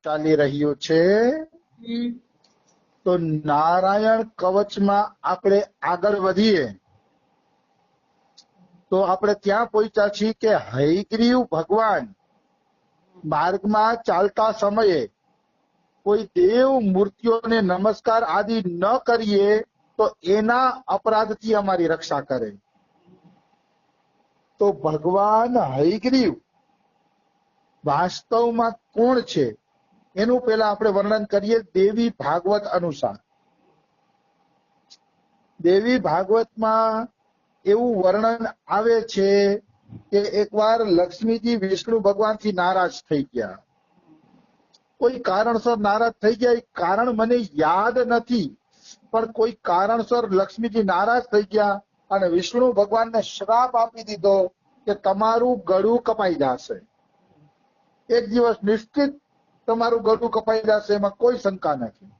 ચાલી રહ્યું છે. તો નારાયણ કવચમાં આપણે આગળ વધીએ તો આપણે ત્યાં પહોંચ્યા છીએ કે હયગ્રીવ ભગવાન માર્ગમાં ચાલતા સમયે કોઈ દેવ મૂર્તિઓને નમસ્કાર આદિ ન કરીએ તો એના અપરાધથી અમારી રક્ષા કરે. તો ભગવાન હયગ્રીવ વાસ્તવમાં કોણ છે એનું પહેલા આપણે વર્ણન કરીએ દેવી ભાગવત અનુસાર. દેવી ભાગવતમાં એવું વર્ણન આવે છે કે એકવાર લક્ષ્મીજી વિષ્ણુ ભગવાનથી નારાજ થઈ ગયા. કોઈ કારણસર નારાજ થઈ ગયા, એ કારણ મને યાદ નથી, પણ કોઈ કારણસર લક્ષ્મીજી નારાજ થઈ ગયા અને વિષ્ણુ ભગવાનને શ્રાપ આપી દીધો કે તમારું ગળું કપાઈ જશે. એક દિવસ નિશ્ચિત તમારું ગળું કપાઈ જશે, એમાં કોઈ શંકા નથી.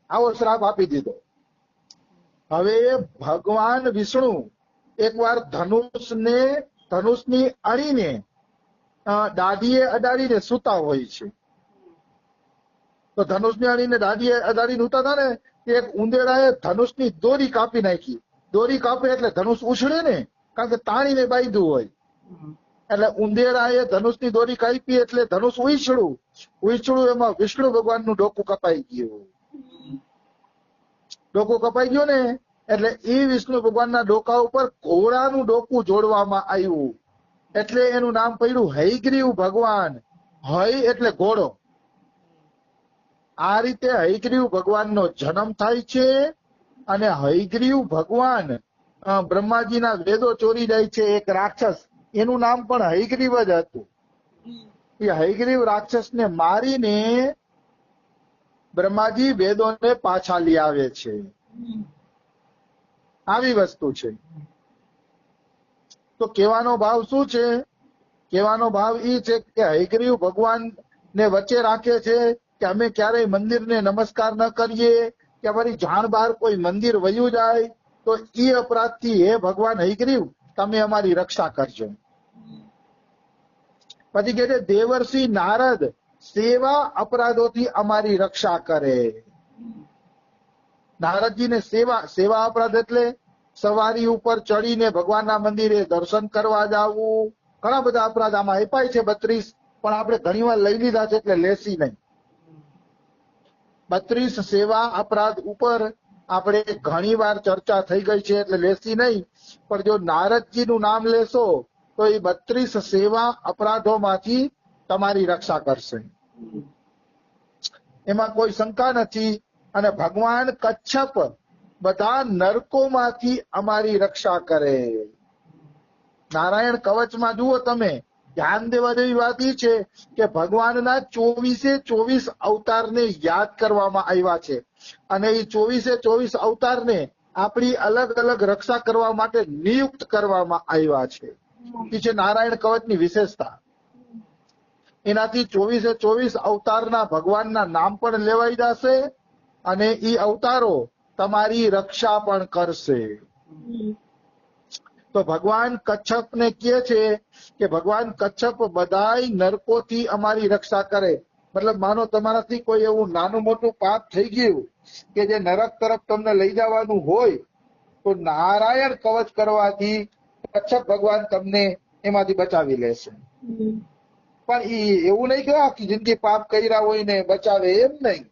આવો શ્રાપ આપી દીધો. હવે ભગવાન વિષ્ણુ એકવાર ધનુષની અણીને દાઢીએ અડાડીને સૂતા હોય છે. તો ધનુષની અણીને દાઢીએ અડાડીને સૂતા હતા ને, એક ઉંદેડાએ ધનુષની દોરી કાપી નાખી. દોરી કાપે એટલે ધનુષ ઉછળે ને, કારણ કે તાણીને બાંધ્યું હોય. એટલે ઉંદેડાએ ધનુષની દોરી કાપી એટલે ધનુષ ઉછળું એમાં વિષ્ણુ ભગવાનનું ડોકું કપાઈ ગયું. ડોકું કપાઈ ગયું ને એટલે એ વિષ્ણુ ભગવાનના ડોકા ઉપર ઘોડાનું ડોકું જોડવામાં આવ્યું, એટલે એનું નામ પડ્યું હયગ્રીવ ભગવાન. હય એટલે ઘોડો. આ રીતે હયગ્રીવ ભગવાનનો જન્મ થાય છે. અને હયગ્રીવ ભગવાન બ્રહ્માજીના વેદો ચોરી જાય છે. એક રાક્ષસ, એનું નામ પણ હયગ્રીવ જ હતું. એ હયગ્રીવ રાક્ષસને મારીને બ્રહ્માજી વેદોને પાછા લઈ આવે છે. આવી વસ્તુ છે. તો કહેવાનો ભાવ શું છે? કહેવાનો ભાવ એ છે કે હયગ્રીવ ભગવાન ને વચ્ચે રાખે છે કે અમે ક્યારેય મંદિરને નમસ્કાર ન કરીએ કે અમારી જાણ બહાર કોઈ મંદિર વયું જાય તો એ અપરાધથી હે ભગવાન હયગ્રીવ તમે અમારી રક્ષા કરજો. પછી કહે છે દેવર્ષિ નારદ સેવા અપરાધોથી અમારી રક્ષા કરે. નારદજીને સેવા અપરાધ એટલે સવારી ઉપર ચડીને ભગવાનના મંદિરે દર્શન કરવા જવું. ઘણા બધા અપરાધ આમાં આપ્યા છે 32, પણ આપણે ઘણી વાર લઈ લીધા છે એટલે લેસી નહીં. 32 સેવા અપરાધ ઉપર આપણે ઘણી વાર ચર્ચા થઈ ગઈ છે એટલે લેસી નહીં. પણ જો નારદજીનું નામ લેશો તો એ 32 સેવા અપરાધોમાંથી તમારી રક્ષા કરશે, એમાં કોઈ શંકા નથી. અને ભગવાન કચ્છપ બધા નરકોમાંથી અમારી રક્ષા કરે. નારાયણ કવચમાં જુઓ તમે, ધ્યાન દેવા જેવી વાત એ છે કે ભગવાનના 24 અવતારને યાદ કરવામાં આવ્યા છે. અને એ 24 અવતારને આપણી અલગ અલગ રક્ષા કરવા માટે નિયુક્ત કરવામાં આવ્યા છે. એ છે નારાયણ કવચની વિશેષતા. એનાથી 24 અવતારના ભગવાનના નામ પણ લેવાઈ જશે અને એ અવતારો તમારી રક્ષા પણ કરશે. તો ભગવાન કચ્છપને કહે છે કે ભગવાન કચ્છપ બધાય નરકોથી અમારી રક્ષા કરે. મતલબ માનો તમારાથી કોઈ એવું નાનું મોટું પાપ થઈ ગયું કે જે નરક તરફ તમને લઈ જવાનું હોય તો નારાયણ કવચ કરવાથી કચ્છપ ભગવાન તમને એમાંથી બચાવી લેશે. પણ એવું નહીં કે આખી જિંદગી પાપ કર્યા હોય ને બચાવે, એમ નહીં.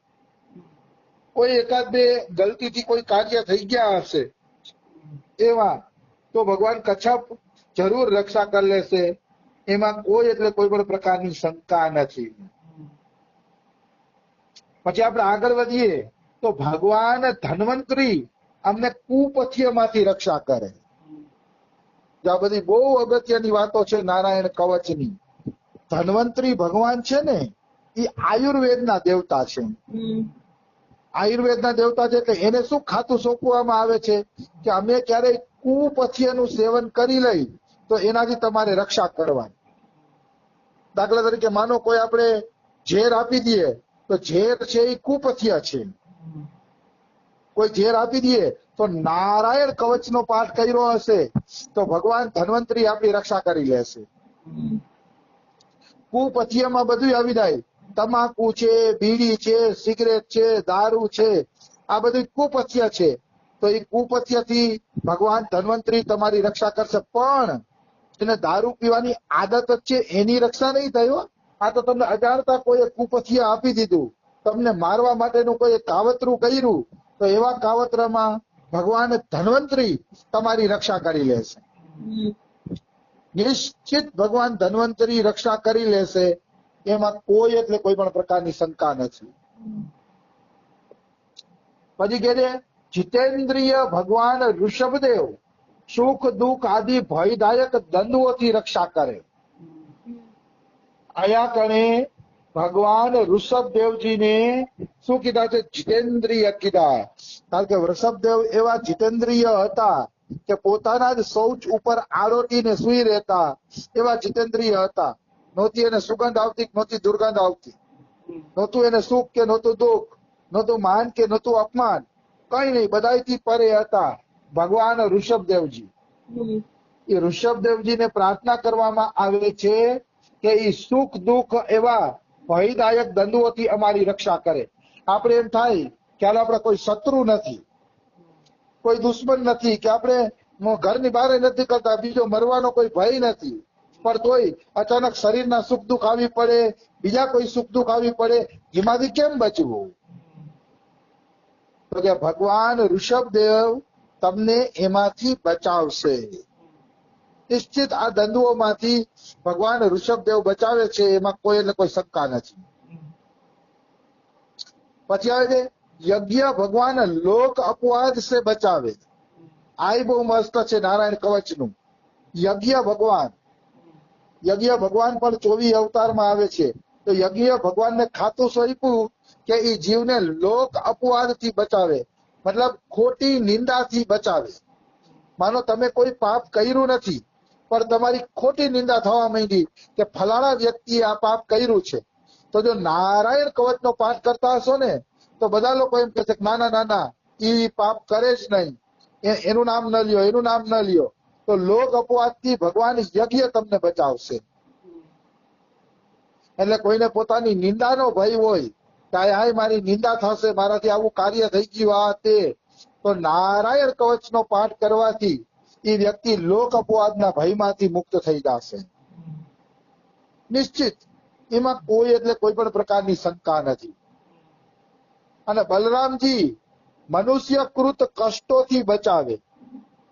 કોઈ એકાદ બે ગલતીથી કોઈ કાર્ય થઈ ગયા હશે એવા તો ભગવાન કચ્છપ જરૂર રક્ષા કરી લેશે, એમાં કોઈ એટલે કોઈ પણ પ્રકારની શંકા નથી. પછી આપણે આગળ વધીએ તો ભગવાન ધન્વંતરી અમને કુપથ્યમાંથી રક્ષા કરે. આ બધી બહુ અગત્યની વાતો છે નારાયણ કવચની. ધન્વંતરી ભગવાન છે ને એ આયુર્વેદના દેવતા છે. આયુર્વેદના દેવતા છે એટલે એને શું ખાતું સોંપવામાં આવે છે કે અમે ક્યારેય કુપથ્યનું સેવન કરી લઈ તો એનાથી તમારે રક્ષા કરવાની. દાખલા તરીકે માનો કોઈ આપણે ઝેર આપી દઈએ તો ઝેર છે એ કુપથ્ય છે. કોઈ ઝેર આપી દઈએ તો નારાયણ કવચનો પાઠ કર્યો હશે તો ભગવાન ધન્વંતરી આપણી રક્ષા કરી લેશે. કુપથ્યમાં બધું આવી જાય. તમાકુ છે, બીડી છે, સિગરેટ છે, દારૂ છે, આ બધી કુપથ્ય છે. તો એ કુપથ્યથી ભગવાન ધન્વંતરી તમારી રક્ષા કરશે, પણ એને દારૂ પીવાની આદત જ છે એની રક્ષા નહીં થયો. આ તો તમને અજાણતા કોઈ કુપથ્ય આપી દીધું, તમને મારવા માટેનું કોઈ કાવતરું કર્યું, તો એવા કાવતરામાં ભગવાન ધન્વંતરી તમારી રક્ષા કરી લેશે. નિશ્ચિત ભગવાન ધન્વંતરી રક્ષા કરી લેશે, એમાં કોઈ એટલે કોઈ પણ પ્રકારની શંકા નથી. પછી કે છે જીતેન્દ્રિય ભગવાન ઋષભદેવ સુખ દુઃખ આદિ ભયદાયક દ્વંદ્વોથી રક્ષા કરે. આયા કણે ભગવાન ઋષભદેવજીને શું કીધા છે? જીતેન્દ્રિય કીધા. કારણ કે ઋષભદેવ એવા જીતેન્દ્રિય હતા કે પોતાના જ શૌચ ઉપર આરોટીને સુઈ રહેતા, એવા જીતેન્દ્રિય હતા. નહોતી એને સુગંધ આવતી, નહોતી દુર્ગંધ આવતી, નહોતું એને સુખ કે નહોતું દુઃખ, નહોતું માન કે નહોતું અપમાન, કઈ નહીં, બધાથી પરે હતા ભગવાન ઋષભદેવજી. એ ઋષભદેવજીને પ્રાર્થના કરવામાં આવે છે કે એ સુખ દુઃખ એવા ભયદાયક દ્વંદ્વોથી અમારી રક્ષા કરે. આપણે એમ થાય કે આપણે કોઈ શત્રુ નથી, કોઈ દુશ્મન નથી, કે આપણે ઘરની બહાર નથી કરતા, બીજો મરવાનો કોઈ ભય નથી, પણ તોય અચાનક શરીરના સુખ દુઃખ આવી પડે, બીજા કોઈ સુખ દુઃખ આવી પડે, એમાંથી કેમ બચવું? તો કે ભગવાન ઋષભદેવ તમને એમાંથી બચાવશે. નિશ્ચિત આ દ્વંદ્વોમાંથી ભગવાન ઋષભદેવ બચાવે છે, એમાં કોઈ એટલે કોઈ શંકા નથી. પછી આવે છે યજ્ઞ ભગવાન લોક અપવાદ સે બચાવે. આ બહુ મસ્ત છે નારાયણ કવચનું. યજ્ઞ ભગવાન, યજ્ઞ ભગવાન પણ 24 અવતારમાં આવે છે. તો યજ્ઞ ભગવાનને ખાતું સોંપ્યું કે એ જીવને લોક અપવાદથી બચાવે, મતલબ ખોટી નિંદાથી બચાવે. માનો તમે કોઈ પાપ કર્યું નથી, પણ તમારી ખોટી નિંદા થવા માંડી કે ફલાણા વ્યક્તિએ આ પાપ કર્યું છે, તો જો નારાયણ કવચનો પાઠ કરતા હશો ને, તો બધા લોકો એમ કહેશે કે ના ના ના ના, એ પાપ કરે જ નહીં, એનું નામ ન લ્યો, એનું નામ ન લ્યો. તો લોક અપવાદથી ભગવાન યજ્ઞ તમને બચાવશે. એટલે કોઈને પોતાની નિંદાનો ભય હોય કે હાય મારી નિંદા થશે, મારાથી આવું કાર્ય થઈ ગયું આ તે, તો નારાયણ કવચનો પાઠ કરવાથી એ વ્યક્તિ લોક અપવાદના ભયમાંથી મુક્ત થઈ જશે. નિશ્ચિત, એમાં કોઈ એટલે કોઈ પણ પ્રકારની શંકા નથી. અને બલરામજી મનુષ્ય કૃત કષ્ટોથી બચાવે.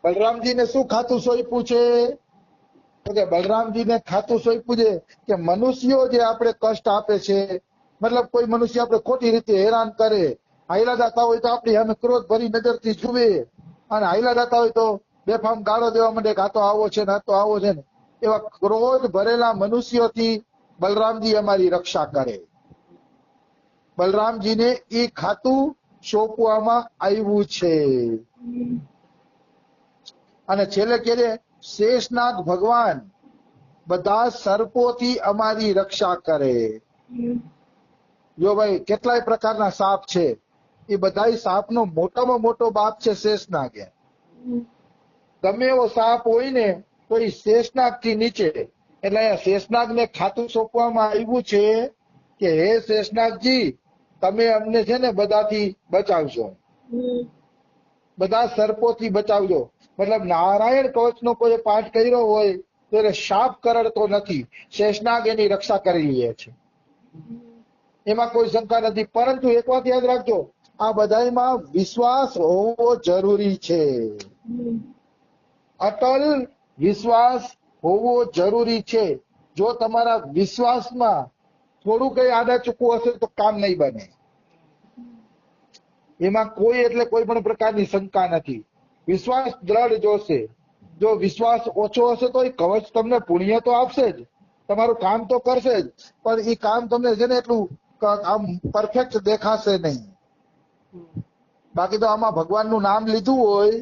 બલરામજીને શું ખાતું સોંપ્યું છે? તો કે બલરામજીને ખાતું સોંપ્યું છે કે મનુષ્યો જે આપણે કષ્ટ આપે છે, મતલબ કોઈ મનુષ્ય આપણે ખોટી રીતે હેરાન કરે, હાઈલા દાતા હોય તો આપણી સામે ક્રોધ ભરી નજરથી જુએ, અને હાઈલા દાતા હોય તો બેફામ ગાળો દેવા માંડે કે આ તો આવો છે ને આ તો આવો છે ને, એવા ક્રોધ ભરેલા મનુષ્યોથી બલરામજી અમારી રક્ષા કરે. બલરામજીને એ ખાતું સોંપવામાં આવ્યું છે. અને છેલ્લે કે શેષનાગ ભગવાન બધા સર્પોથી અમારી રક્ષા કરે. જો ભાઈ કેટલાય પ્રકારના સાપ છે, એ બધા સાપનો મોટામાં મોટો બાપ છે શેષનાગ. ગમે એવો સાપ હોય ને તો એ શેષનાગ થી નીચે. એટલે અહીંયા શેષનાગને ખાતું સોંપવામાં આવ્યું છે કે હે શેષનાગજી, તમે અમને છે ને બધાથી બચાવજો, બધા સર્પોથી બચાવજો. મતલબ નારાયણ કવચનો કોઈ પાઠ કર્યો હોય તો એને શાપ કરડતો નથી, શેષનાગ એની રક્ષા કરી લે છે, એમાં કોઈ શંકા નથી. પરંતુ એક વાત યાદ રાખજો, આ બધામાં વિશ્વાસ હોવો જરૂરી છે. અટલ વિશ્વાસ હોવો જરૂરી છે. જો તમારા વિશ્વાસમાં થોડું કઈ આડા ચૂકવું હશે તો કામ નહીં બને. એમાં કોઈ એટલે કોઈ પણ પ્રકારની શંકા નથી. વિશ્વાસ દ્રઢ જોશે. જો વિશ્વાસ ઓછો હશે તો એ કવચ તમને પુણ્ય તો આપશે જ, તમારું કામ તો કરશે જ, પણ એ કામ તમને છે ને એટલું આમ પરફેક્ટ દેખાશે નહીં. બાકી તો આમાં ભગવાનનું નામ લીધું હોય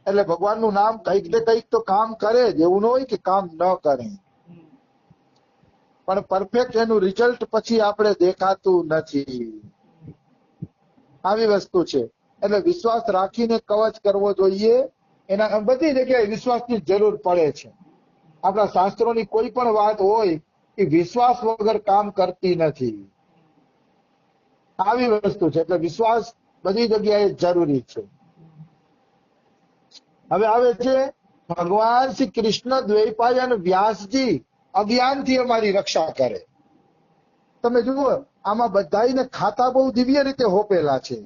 એટલે ભગવાનનું નામ કંઈક ને કંઈક તો કામ કરે જ, એવું ન હોય કે કામ ન કરે, પણ પરફેક્ટ એનું રિઝલ્ટ પછી આપણે દેખાતું નથી. આવી વસ્તુ છે. એટલે વિશ્વાસ રાખીને કવચ કરવો જોઈએ. એના બધી જગ્યાએ વિશ્વાસની જરૂર પડે છે. આપણા શાસ્ત્રોની કોઈ પણ વાત હોય એ વિશ્વાસ વગર કામ કરતી નથી. આવી વસ્તુ છે. એટલે વિશ્વાસ બધી જગ્યાએ જરૂરી છે. હવે આવે છે ભગવાન શ્રી કૃષ્ણ દ્વૈપાયન વ્યાસજી અજ્ઞાનથી અમારી રક્ષા કરે. તમે જુઓ આમાં બધાને ખાતા બહુ દિવ્ય રીતે હોપેલા છે.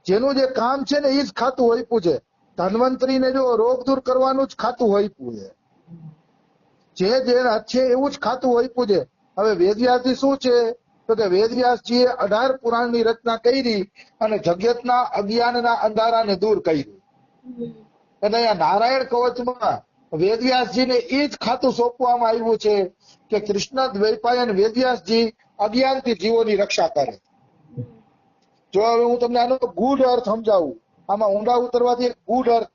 જેનું જે કામ છે ને એ જ ખાતું હોઈપું છે. ધન્વંતરીને જો રોગ દૂર કરવાનું જ ખાતું હોઈપું છે. જે છે એવું જ ખાતું હોઈપું છે. હવે વેદવ્યાસજી શું છે તો કે વેદવ્યાસજીએ 18 પુરાણની રચના કરી અને જગતના અજ્ઞાનના અંધારાને દૂર કર્યું. એટલે અહીંયા નારાયણ કવચમાં વેદવ્યાસજીને એ જ ખાતું સોંપવામાં આવ્યું છે કે કૃષ્ણ દ્વૈપાયન વેદવ્યાસજી અજ્ઞાનથી જીવોની રક્ષા કરે. જો હવે હું તમને આનો ગૂઢ અર્થ સમજાવું, આમાં ઊંડા ઉતરવાથી એક ગૂઢ અર્થ